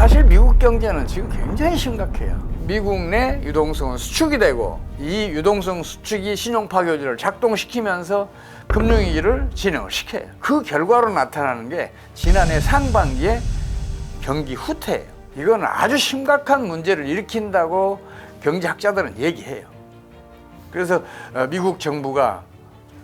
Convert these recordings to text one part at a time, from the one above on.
사실 미국 경제는 지금 굉장히 심각해요. 미국 내 유동성은 수축이 되고 이 유동성 수축이 신용파괴율을 작동시키면서 금융위기를 진행을 시켜요. 그 결과로 나타나는 게 지난해 상반기에 경기 후퇴예요. 이건 아주 심각한 문제를 일으킨다고 경제학자들은 얘기해요. 그래서 미국 정부가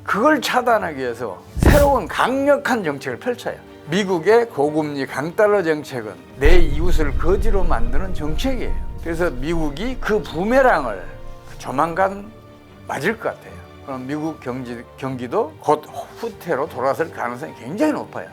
그걸 차단하기 위해서 새로운 강력한 정책을 펼쳐요. 미국의 고금리 강달러 정책은 내 이웃을 거지로 만드는 정책이에요. 그래서 미국이 그 부메랑을 조만간 맞을 것 같아요. 그럼 미국 경기도 곧 후퇴로 돌아설 가능성이 굉장히 높아요.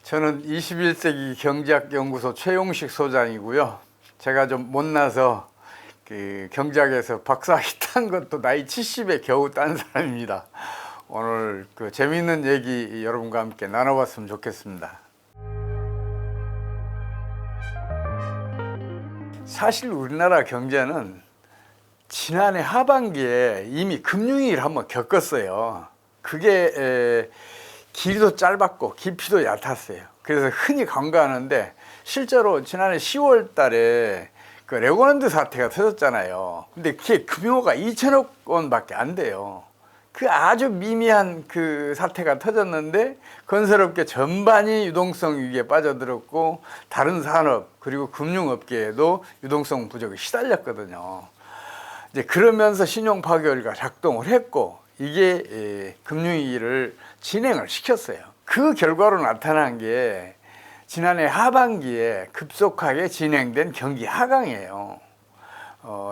저는 21세기 경제학연구소 최용식 소장이고요. 제가 좀 못나서 경제학에서 박사학위 딴 것도 나이 70에 겨우 딴 사람입니다. 오늘 재미있는 얘기 여러분과 함께 나눠봤으면 좋겠습니다. 사실 우리나라 경제는 지난해 하반기에 이미 금융위기를 한번 겪었어요. 그게 길이도 짧았고 깊이도 얕았어요. 그래서 흔히 간과하는데 실제로 지난해 10월 달에 그 레고랜드 사태가 터졌잖아요. 근데 그게 규모가 2천억 원밖에 안 돼요. 그 아주 미미한 그 사태가 터졌는데 건설업계 전반이 유동성 위기에 빠져들었고 다른 산업 그리고 금융업계에도 유동성 부족에 시달렸거든요. 이제 그러면서 신용파괴율가 작동을 했고 이게 금융위기를 진행을 시켰어요. 그 결과로 나타난 게 지난해 하반기에 급속하게 진행된 경기 하강이에요.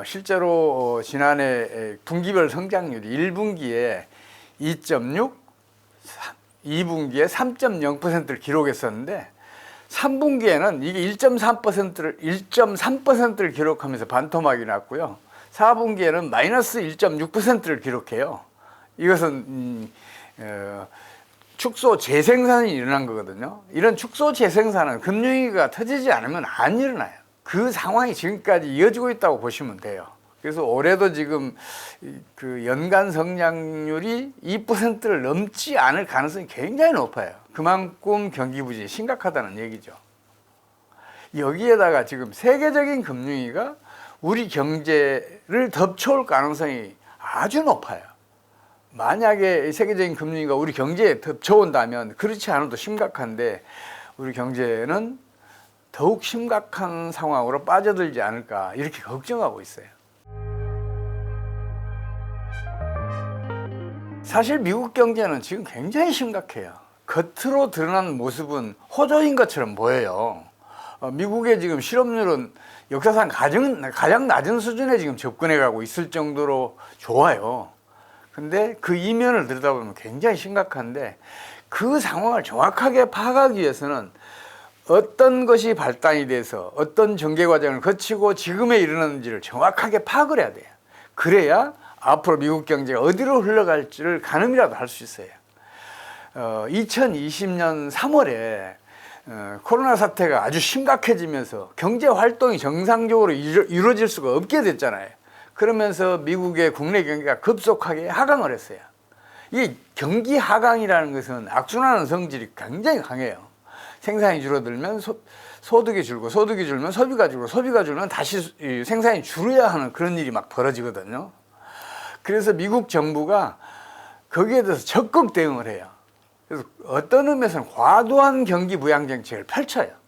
실제로 지난해 분기별 성장률이 1분기에 2.6, 2분기에 3.0%를 기록했었는데 3분기에는 이게 1.3%를 기록하면서 반토막이 났고요. 4분기에는 마이너스 1.6%를 기록해요. 이것은 축소 재생산이 일어난 거거든요. 이런 축소 재생산은 금융위기가 터지지 않으면 안 일어나요. 그 상황이 지금까지 이어지고 있다고 보시면 돼요. 그래서 올해도 지금 그 연간 성장률이 2%를 넘지 않을 가능성이 굉장히 높아요. 그만큼 경기 부진이 심각하다는 얘기죠. 여기에다가 지금 세계적인 금융위기가 우리 경제를 덮쳐올 가능성이 아주 높아요. 만약에 세계적인 금융위기가 우리 경제에 덮쳐온다면 그렇지 않아도 심각한데 우리 경제는 더욱 심각한 상황으로 빠져들지 않을까 이렇게 걱정하고 있어요. 사실 미국 경제는 지금 굉장히 심각해요. 겉으로 드러난 모습은 호조인 것처럼 보여요. 미국의 지금 실업률은 역사상 가장 낮은 수준에 지금 접근해 가고 있을 정도로 좋아요. 근데 그 이면을 들여다보면 굉장히 심각한데 그 상황을 정확하게 파악하기 위해서는 어떤 것이 발단이 돼서 어떤 전개 과정을 거치고 지금에 이르는지를 정확하게 파악을 해야 돼요. 그래야 앞으로 미국 경제가 어디로 흘러갈지를 가늠이라도 할 수 있어요. 2020년 3월에 코로나 사태가 아주 심각해지면서 경제 활동이 정상적으로 이루어질 수가 없게 됐잖아요. 그러면서 미국의 국내 경기가 급속하게 하강을 했어요. 이 경기 하강이라는 것은 악순환의 성질이 굉장히 강해요. 생산이 줄어들면 소득이 줄고 소득이 줄면 소비가 줄고 소비가 줄면 다시 생산이 줄어야 하는 그런 일이 막 벌어지거든요. 그래서 미국 정부가 거기에 대해서 적극 대응을 해요. 그래서 어떤 의미에서는 과도한 경기 부양 정책을 펼쳐요.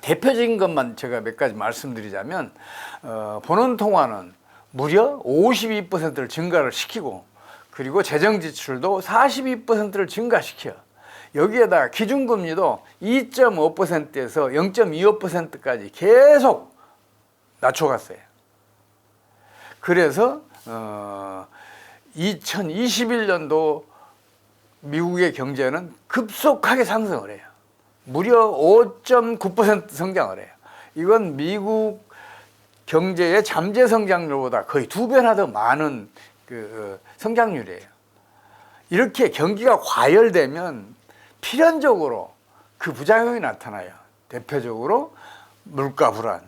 대표적인 것만 제가 몇 가지 말씀드리자면 본원 통화는 무려 52%를 증가를 시키고 그리고 재정 지출도 42%를 증가시켜요. 여기에다가 기준금리도 2.5%에서 0.25%까지 계속 낮춰갔어요. 그래서 2021년도 미국의 경제는 급속하게 상승을 해요. 무려 5.9% 성장을 해요. 이건 미국 경제의 잠재 성장률보다 거의 2배나 더 많은 그 성장률이에요. 이렇게 경기가 과열되면 필연적으로 그 부작용이 나타나요. 대표적으로 물가 불안,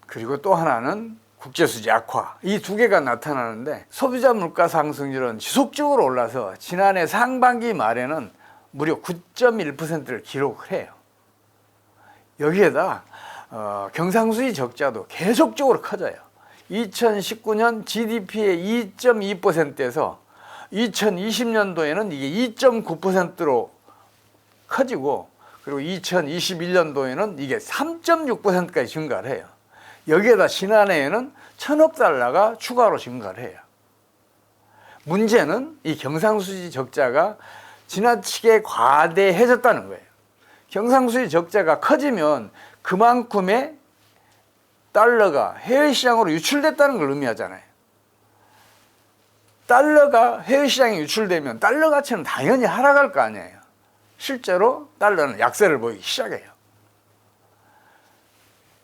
그리고 또 하나는 국제수지 악화, 이 두 개가 나타나는데 소비자 물가 상승률은 지속적으로 올라서 지난해 상반기 말에는 무려 9.1%를 기록을 해요. 여기에다 경상수지 적자도 계속적으로 커져요. 2019년 GDP의 2.2%에서 2020년도에는 이게 2.9%로 커지고, 그리고 2021년도에는 이게 3.6%까지 증가를 해요. 여기에다 지난해에는 1,000억 달러가 추가로 증가를 해요. 문제는 이 경상수지 적자가 지나치게 과대해졌다는 거예요. 경상수지 적자가 커지면 그만큼의 달러가 해외시장으로 유출됐다는 걸 의미하잖아요. 달러가 해외시장에 유출되면 달러 가치는 당연히 하락할 거 아니에요. 실제로 달러는 약세를 보이기 시작해요.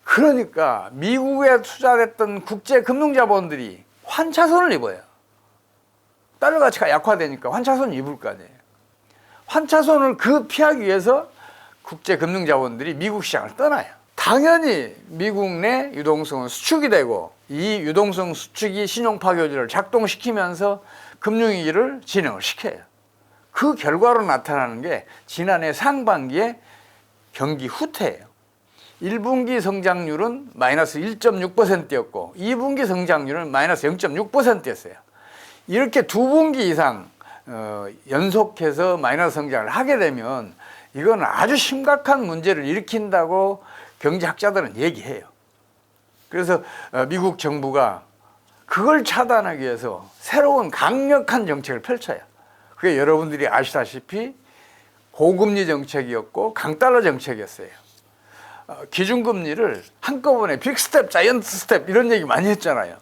그러니까 미국에 투자했던 국제금융자본들이 환차손을 입어요. 달러 가치가 약화되니까 환차손을 입을 거 아니에요. 환차손을 피하기 위해서 국제금융자본들이 미국 시장을 떠나요. 당연히 미국 내 유동성은 수축이 되고, 이 유동성 수축이 신용파괴율을 작동시키면서 금융위기를 진행을 시켜요. 그 결과로 나타나는 게 지난해 상반기에 경기 후퇴예요. 1분기 성장률은 마이너스 1.6%였고 2분기 성장률은 마이너스 0.6%였어요. 이렇게 두 분기 이상 연속해서 마이너스 성장을 하게 되면 이건 아주 심각한 문제를 일으킨다고 경제학자들은 얘기해요. 그래서 미국 정부가 그걸 차단하기 위해서 새로운 강력한 정책을 펼쳐요. 그게 여러분들이 아시다시피 고금리 정책이었고 강달러 정책이었어요. 기준금리를 한꺼번에 빅스텝, 자이언트 스텝 이런 얘기 많이 했잖아요.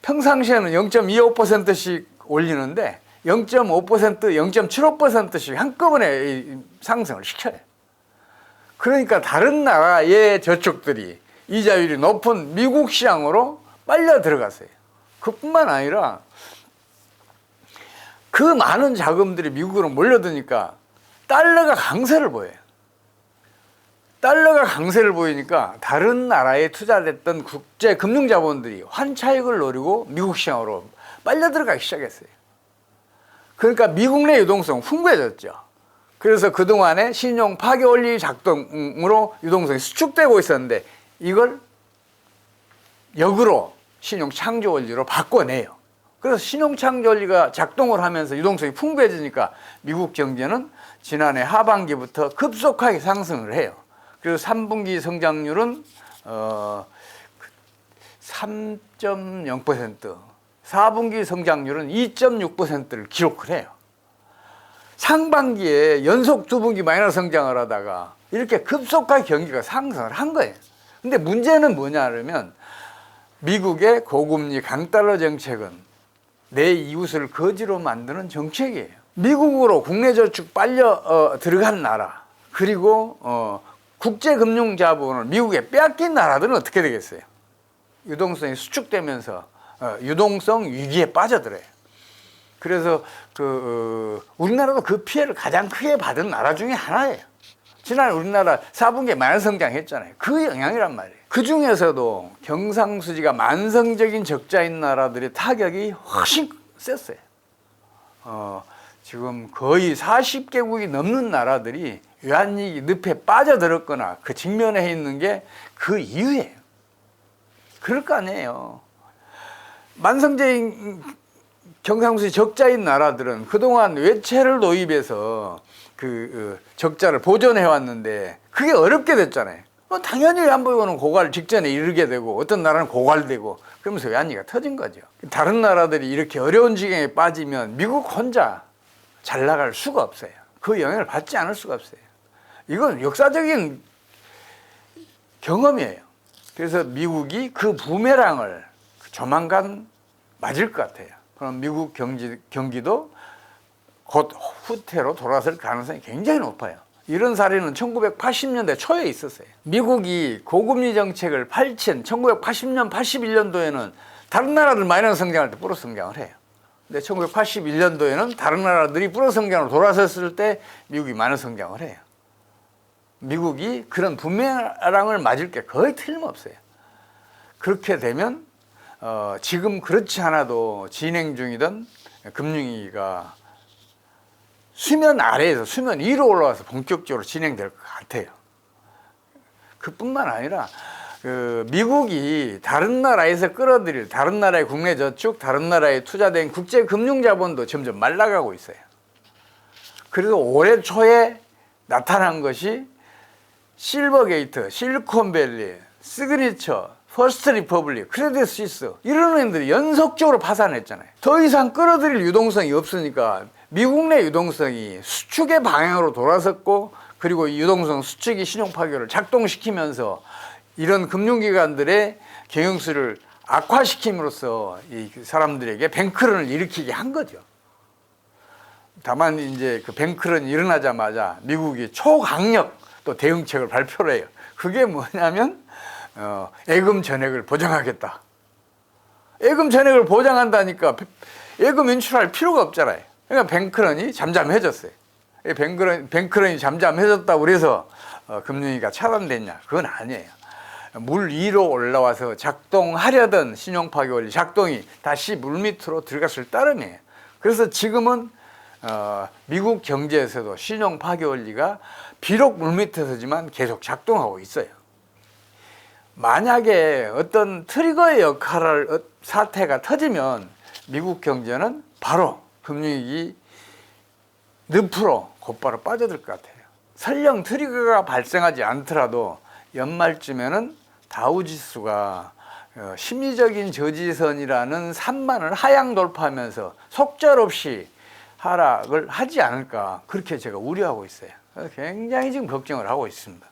평상시에는 0.25%씩 올리는데 0.5%, 0.75%씩 한꺼번에 상승을 시켜요. 그러니까 다른 나라의 저축들이 이자율이 높은 미국 시장으로 빨려 들어갔어요. 그뿐만 아니라 그 많은 자금들이 미국으로 몰려드니까 달러가 강세를 보여요. 달러가 강세를 보이니까 다른 나라에 투자됐던 국제금융자본들이 환차익을 노리고 미국 시장으로 빨려 들어가기 시작했어요. 그러니까 미국 내 유동성 풍부해졌죠. 그래서 그동안에 신용 파괴 원리 작동으로 유동성이 수축되고 있었는데 이걸 역으로 신용 창조 원리로 바꿔내요. 그래서 신용 창조 원리가 작동을 하면서 유동성이 풍부해지니까 미국 경제는 지난해 하반기부터 급속하게 상승을 해요. 그리고 3분기 성장률은 3.0%, 4분기 성장률은 2.6%를 기록을 해요. 상반기에 연속 2분기 마이너스 성장을 하다가 이렇게 급속하게 경기가 상승을 한 거예요. 근데 문제는 뭐냐면 미국의 고금리 강달러 정책은 내 이웃을 거지로 만드는 정책이에요. 미국으로 국내 저축 빨려 들어간 나라, 그리고 국제금융자본을 미국에 빼앗긴 나라들은 어떻게 되겠어요? 유동성이 수축되면서 유동성 위기에 빠져들어요. 그래서 우리나라도 그 피해를 가장 크게 받은 나라 중에 하나예요. 지난해 우리나라 4분기에 마이너스 성장했잖아요. 그 영향이란 말이에요. 그 중에서도 경상수지가 만성적인 적자인 나라들의 타격이 훨씬 셌어요. 지금 거의 40개국이 넘는 나라들이 외환위기 늪에 빠져들었거나 그 직면에 있는 게 그 이유예요. 그럴 거 아니에요. 만성적인 경상수지 적자인 나라들은 그동안 외채를 도입해서 그 적자를 보존해 왔는데 그게 어렵게 됐잖아요. 당연히 안보고는 고갈 직전에 이르게 되고 어떤 나라는 고갈되고 그러면서 외환위기가 터진 거죠. 다른 나라들이 이렇게 어려운 지경에 빠지면 미국 혼자 잘 나갈 수가 없어요. 그 영향을 받지 않을 수가 없어요. 이건 역사적인 경험이에요. 그래서 미국이 그 부메랑을 조만간 맞을 것 같아요. 그럼 미국 경기도 곧 후퇴로 돌아설 가능성이 굉장히 높아요. 이런 사례는 1980년대 초에 있었어요. 미국이 고금리 정책을 펼친 1980년, 81년도에는 다른 나라들 마이너스 성장할 때 플러스 성장을 해요. 근데 1981년도에는 다른 나라들이 플러스 성장으로 돌아섰을 때 미국이 마이너스 성장을 해요. 미국이 그런 부메랑을 맞을 게 거의 틀림없어요. 그렇게 되면 지금 그렇지 않아도 진행 중이던 금융위기가 수면 아래에서 수면 위로 올라와서 본격적으로 진행될 것 같아요. 그뿐만 아니라 미국이 다른 나라에서 끌어들일 다른 나라의 국내 저축, 다른 나라에 투자된 국제 금융 자본도 점점 말라가고 있어요. 그래서 올해 초에 나타난 것이 실버게이트, 실리콘밸리, 시그니처, 퍼스트 리퍼블릭, 크레딧 스위스 이런 애들이 연속적으로 파산했잖아요. 더 이상 끌어들일 유동성이 없으니까 미국 내 유동성이 수축의 방향으로 돌아섰고, 그리고 유동성 수축이 신용 파괴를 작동시키면서 이런 금융기관들의 경영수를 악화시킴으로써 이 사람들에게 뱅크런을 일으키게 한 거죠. 다만 이제 그 뱅크런이 일어나자마자 미국이 초강력 또 대응책을 발표를 해요. 그게 뭐냐면 예금 전액을 보장하겠다. 예금 전액을 보장한다니까 예금 인출할 필요가 없잖아요. 그러니까 뱅크런이 잠잠해졌어요. 뱅크런이 잠잠해졌다고 그래서 금융위기가 차단됐냐? 그건 아니에요. 물 위로 올라와서 작동하려던 신용파괴 원리 작동이 다시 물 밑으로 들어갔을 따름이에요. 그래서 지금은 미국 경제에서도 신용파괴 원리가 비록 물 밑에서지만 계속 작동하고 있어요. 만약에 어떤 트리거의 역할을 사태가 터지면 미국 경제는 바로 금융위기 늪으로 곧바로 빠져들 것 같아요. 설령 트리거가 발생하지 않더라도 연말쯤에는 다우지수가 심리적인 저지선이라는 산만을 하향 돌파하면서 속절없이 하락을 하지 않을까, 그렇게 제가 우려하고 있어요. 굉장히 지금 걱정을 하고 있습니다.